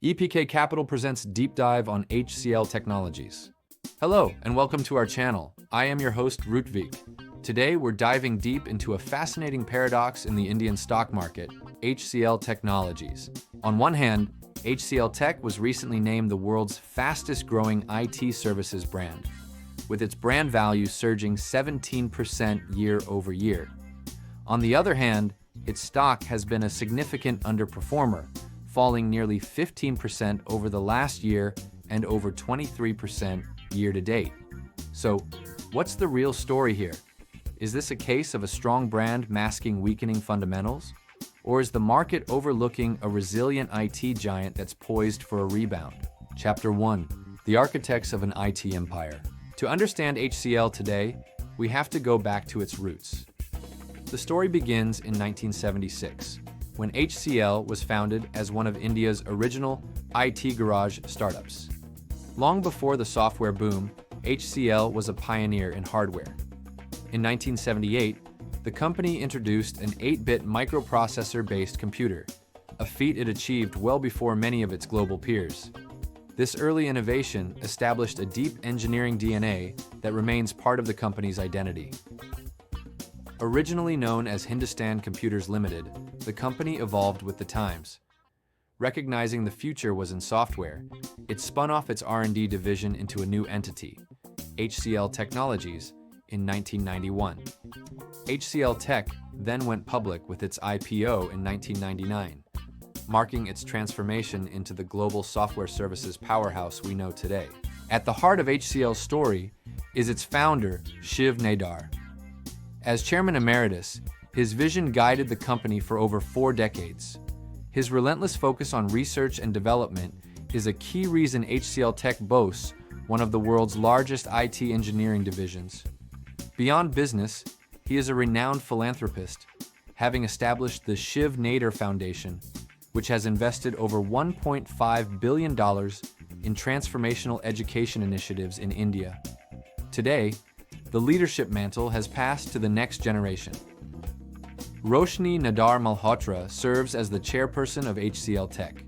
EPK Capital presents Deep Dive on HCL Technologies. Hello, and welcome to our channel. I am your host, Rutvik. Today, we're diving deep into a fascinating paradox in the Indian stock market, HCL Technologies. On one hand, HCL Tech was recently named the world's fastest-growing IT services brand, with its brand value surging 17% year over year. On the other hand, its stock has been a significant underperformer, falling nearly 15% over the last year and over 23% year-to-date. So, what's the real story here? Is this a case of a strong brand masking weakening fundamentals? Or is the market overlooking a resilient IT giant that's poised for a rebound? Chapter 1. The Architects of an IT Empire. To understand HCL today, we have to go back to its roots. The story begins in 1976, when HCL was founded as one of India's original IT garage startups. Long before the software boom, HCL was a pioneer in hardware. In 1978, the company introduced an 8-bit microprocessor-based computer, a feat it achieved well before many of its global peers. This early innovation established a deep engineering DNA that remains part of the company's identity. Originally known as Hindustan Computers Limited, the company evolved with the times. Recognizing the future was in software, it spun off its R&D division into a new entity, HCL Technologies, in 1991. HCL Tech then went public with its IPO in 1999, marking its transformation into the global software services powerhouse we know today. At the heart of HCL's story is its founder, Shiv Nadar. As chairman emeritus, his vision guided the company for over 4 decades. His relentless focus on research and development is a key reason HCL Tech boasts one of the world's largest IT engineering divisions. Beyond business, he is a renowned philanthropist, having established the Shiv Nadar Foundation, which has invested over $1.5 billion in transformational education initiatives in India. Today, the leadership mantle has passed to the next generation. Roshni Nadar Malhotra serves as the chairperson of HCL Tech.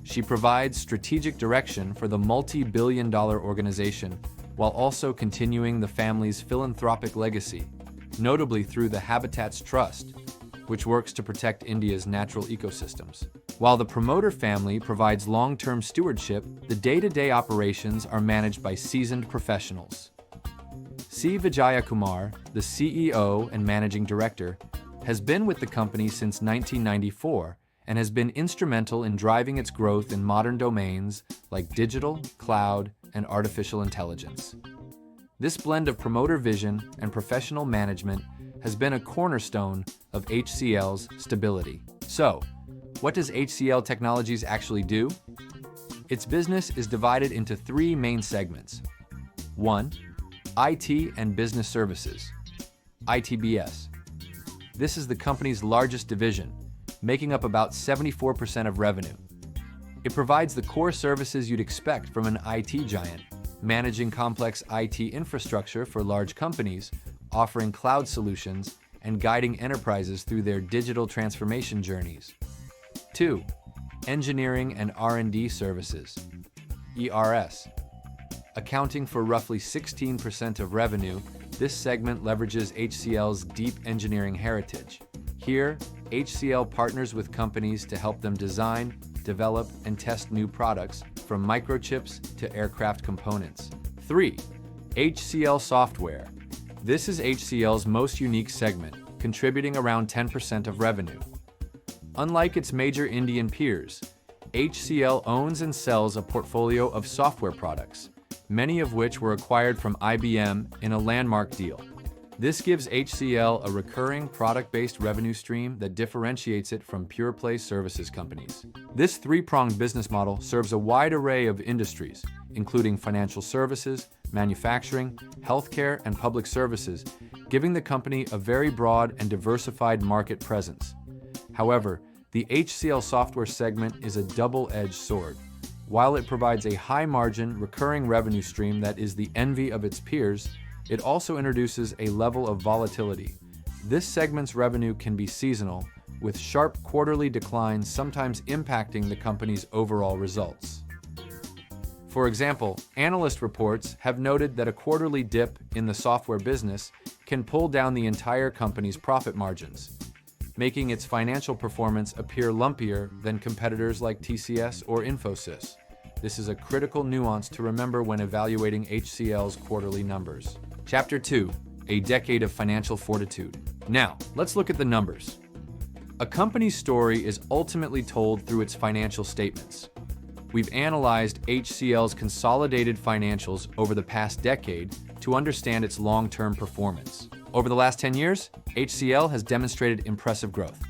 She provides strategic direction for the multi-billion-dollar organization while also continuing the family's philanthropic legacy, notably through the Habitats Trust, which works to protect India's natural ecosystems. While the promoter family provides long-term stewardship, the day-to-day operations are managed by seasoned professionals. C. Vijayakumar, the CEO and managing director, has been with the company since 1994 and has been instrumental in driving its growth in modern domains like digital, cloud, and artificial intelligence. This blend of promoter vision and professional management has been a cornerstone of HCL's stability. So, what does HCL Technologies actually do? Its business is divided into 3 main segments. 1. IT and Business Services, ITBS. This is the company's largest division, making up about 74% of revenue. It provides the core services you'd expect from an IT giant, managing complex IT infrastructure for large companies, offering cloud solutions, and guiding enterprises through their digital transformation journeys. 2. Engineering and R&D Services, ERS. Accounting for roughly 16% of revenue, this segment leverages HCL's deep engineering heritage. Here, HCL partners with companies to help them design, develop, and test new products, from microchips to aircraft components. 3. HCL Software. This is HCL's most unique segment, contributing around 10% of revenue. Unlike its major Indian peers, HCL owns and sells a portfolio of software products, many of which were acquired from IBM in a landmark deal. This gives HCL a recurring product-based revenue stream that differentiates it from pure-play services companies. This 3-pronged business model serves a wide array of industries, including financial services, manufacturing, healthcare, and public services, giving the company a very broad and diversified market presence. However, the HCL software segment is a double-edged sword. While it provides a high-margin, recurring revenue stream that is the envy of its peers, it also introduces a level of volatility. This segment's revenue can be seasonal, with sharp quarterly declines sometimes impacting the company's overall results. For example, analyst reports have noted that a quarterly dip in the software business can pull down the entire company's profit margins, making its financial performance appear lumpier than competitors like TCS or Infosys. This is a critical nuance to remember when evaluating HCL's quarterly numbers. Chapter 2: A Decade of Financial Fortitude. Now, let's look at the numbers. A company's story is ultimately told through its financial statements. We've analyzed HCL's consolidated financials over the past decade to understand its long-term performance. Over the last 10 years, HCL has demonstrated impressive growth.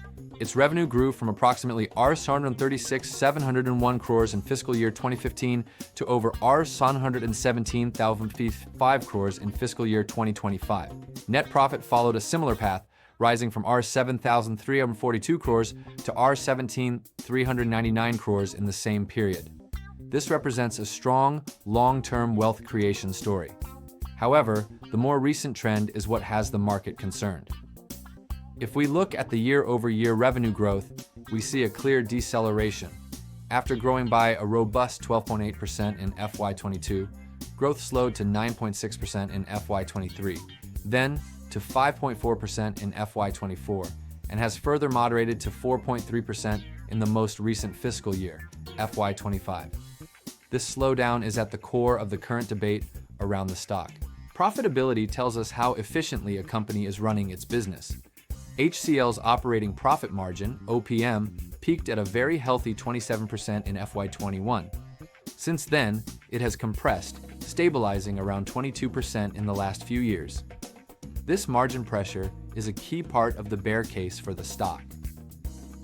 Its revenue grew from approximately Rs136,701 crores in fiscal year 2015 to over Rs117,005 crores in fiscal year 2025. Net profit followed a similar path, rising from Rs7,342 crores to Rs17,399 crores in the same period. This represents a strong, long-term wealth creation story. However, the more recent trend is what has the market concerned. If we look at the year-over-year revenue growth, we see a clear deceleration. After growing by a robust 12.8% in FY22, growth slowed to 9.6% in FY23, then to 5.4% in FY24, and has further moderated to 4.3% in the most recent fiscal year, FY25. This slowdown is at the core of the current debate around the stock. Profitability tells us how efficiently a company is running its business. HCL's operating profit margin, OPM, peaked at a very healthy 27% in FY21. Since then, it has compressed, stabilizing around 22% in the last few years. This margin pressure is a key part of the bear case for the stock.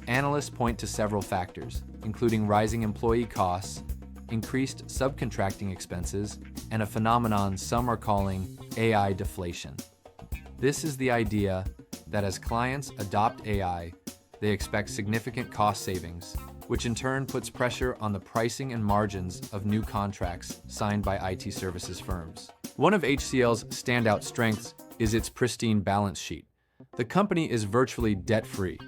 Analysts point to several factors, including rising employee costs, increased subcontracting expenses, and a phenomenon some are calling AI deflation. This is the idea that as clients adopt AI, they expect significant cost savings, which in turn puts pressure on the pricing and margins of new contracts signed by IT services firms. One of HCL's standout strengths is its pristine balance sheet. The company is virtually debt-free.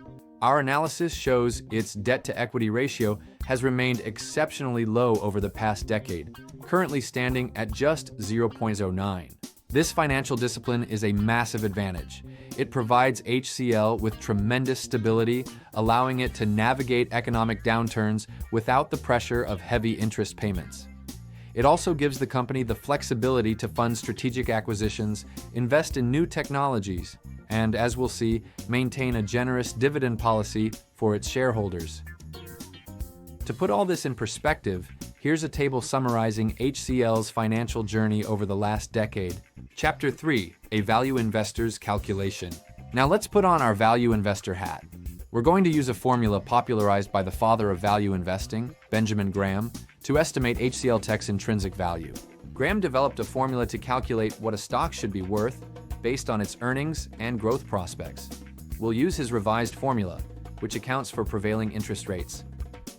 Our analysis shows its debt-to-equity ratio has remained exceptionally low over the past decade, currently standing at just 0.09. This financial discipline is a massive advantage. It provides HCL with tremendous stability, allowing it to navigate economic downturns without the pressure of heavy interest payments. It also gives the company the flexibility to fund strategic acquisitions, invest in new technologies, and, as we'll see, maintain a generous dividend policy for its shareholders. To put all this in perspective, here's a table summarizing HCL's financial journey over the last decade. Chapter 3: A Value Investor's Calculation. Now let's put on our value investor hat. We're going to use a formula popularized by the father of value investing, Benjamin Graham, to estimate HCL Tech's intrinsic value. Graham developed a formula to calculate what a stock should be worth based on its earnings and growth prospects. We'll use his revised formula, which accounts for prevailing interest rates.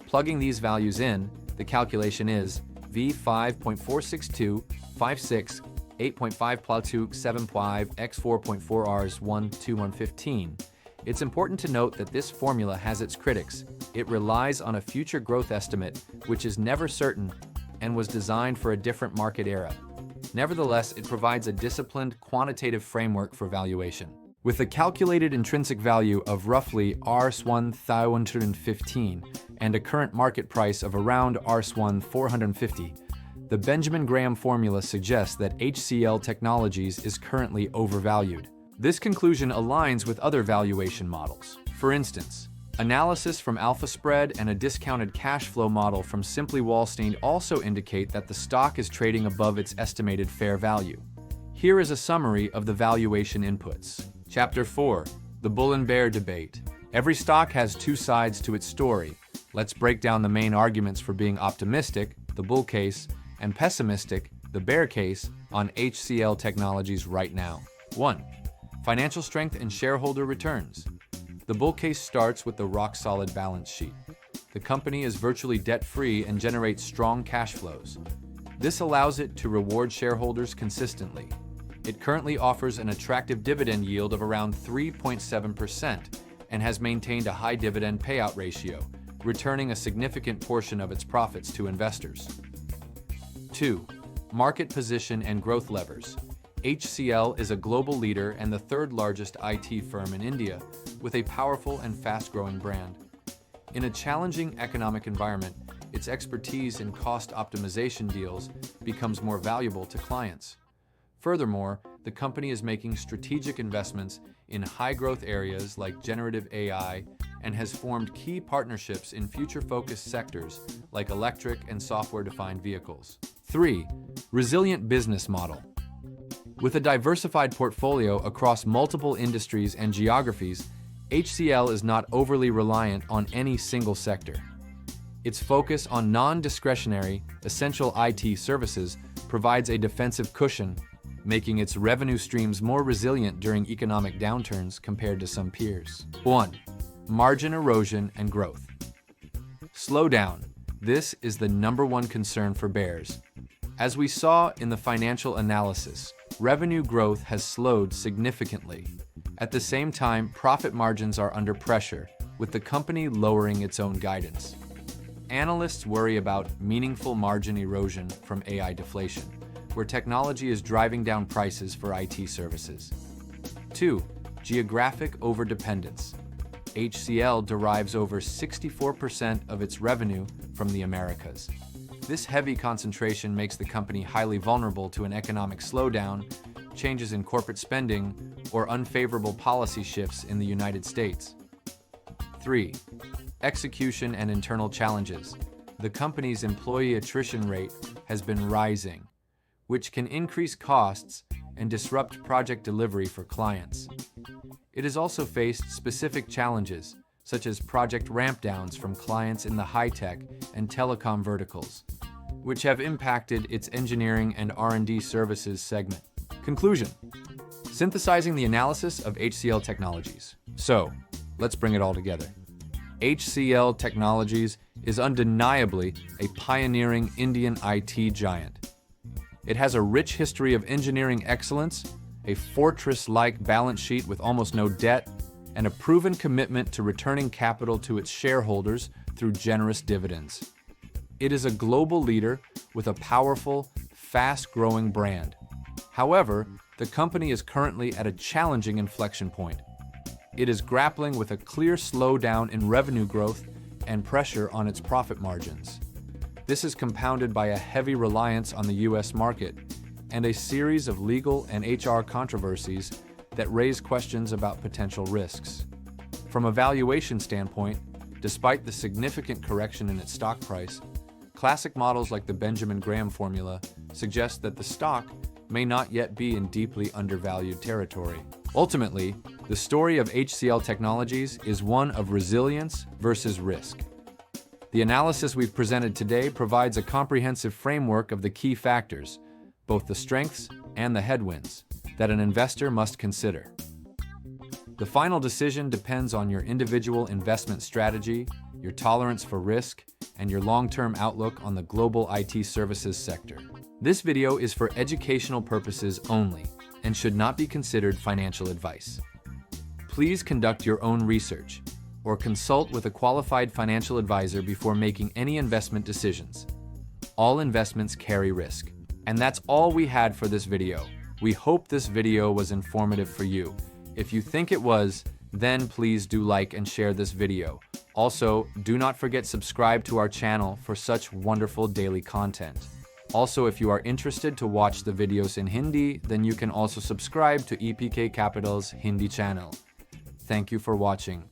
Plugging these values in, the calculation is V5.46256 8.5+275 x 4.4 Rs 12115. It's important to note that this formula has its critics. It relies on a future growth estimate, which is never certain and was designed for a different market era. Nevertheless, it provides a disciplined, quantitative framework for valuation. With a calculated intrinsic value of roughly Rs 1,115 and a current market price of around Rs 1,450, the Benjamin Graham formula suggests that HCL Technologies is currently overvalued. This conclusion aligns with other valuation models. For instance, analysis from AlphaSpread and a discounted cash flow model from Simply Wallstein also indicate that the stock is trading above its estimated fair value. Here is a summary of the valuation inputs. Chapter 4: The Bull and Bear Debate. Every stock has two sides to its story. Let's break down the main arguments for being optimistic, the bull case, and pessimistic, the bear case, on HCL Technologies right now. 1. Financial strength and shareholder returns. The bull case starts with the rock-solid balance sheet. The company is virtually debt-free and generates strong cash flows. This allows it to reward shareholders consistently. It currently offers an attractive dividend yield of around 3.7% and has maintained a high dividend payout ratio, returning a significant portion of its profits to investors. 2. Market position and growth levers. HCL is a global leader and the third largest IT firm in India, with a powerful and fast-growing brand. In a challenging economic environment, its expertise in cost optimization deals becomes more valuable to clients. Furthermore, the company is making strategic investments in high-growth areas like generative AI and has formed key partnerships in future-focused sectors like electric and software-defined vehicles. 3. Resilient business model. With a diversified portfolio across multiple industries and geographies, HCL is not overly reliant on any single sector. Its focus on non-discretionary, essential IT services provides a defensive cushion, making its revenue streams more resilient during economic downturns compared to some peers. 1. Margin erosion and growth. Slowdown. This is the #1 concern for bears. As we saw in the financial analysis, revenue growth has slowed significantly. At the same time, profit margins are under pressure, with the company lowering its own guidance. Analysts worry about meaningful margin erosion from AI deflation, where technology is driving down prices for IT services. 2. Geographic overdependence. HCL derives over 64% of its revenue from the Americas. This heavy concentration makes the company highly vulnerable to an economic slowdown, changes in corporate spending, or unfavorable policy shifts in the United States. 3. Execution and internal challenges. The company's employee attrition rate has been rising, which can increase costs and disrupt project delivery for clients. It has also faced specific challenges, such as project ramp-downs from clients in the high-tech and telecom verticals, which have impacted its engineering and R&D services segment. Conclusion: synthesizing the analysis of HCL Technologies. So, let's bring it all together. HCL Technologies is undeniably a pioneering Indian IT giant. It has a rich history of engineering excellence, a fortress-like balance sheet with almost no debt, and a proven commitment to returning capital to its shareholders through generous dividends. It is a global leader with a powerful, fast-growing brand. However, the company is currently at a challenging inflection point. It is grappling with a clear slowdown in revenue growth and pressure on its profit margins. This is compounded by a heavy reliance on the U.S. market and a series of legal and HR controversies that raise questions about potential risks. From a valuation standpoint, despite the significant correction in its stock price, classic models like the Benjamin Graham formula suggest that the stock may not yet be in deeply undervalued territory. Ultimately, the story of HCL Technologies is one of resilience versus risk. The analysis we've presented today provides a comprehensive framework of the key factors, both the strengths and the headwinds, that an investor must consider. The final decision depends on your individual investment strategy, your tolerance for risk, and your long-term outlook on the global IT services sector. This video is for educational purposes only and should not be considered financial advice. Please conduct your own research or consult with a qualified financial advisor before making any investment decisions. All investments carry risk. And that's all we had for this video. We hope this video was informative for you. If you think it was, then please do like and share this video. Also, do not forget to subscribe to our channel for such wonderful daily content. Also, if you are interested to watch the videos in Hindi, then you can also subscribe to EPK Capital's Hindi channel. Thank you for watching.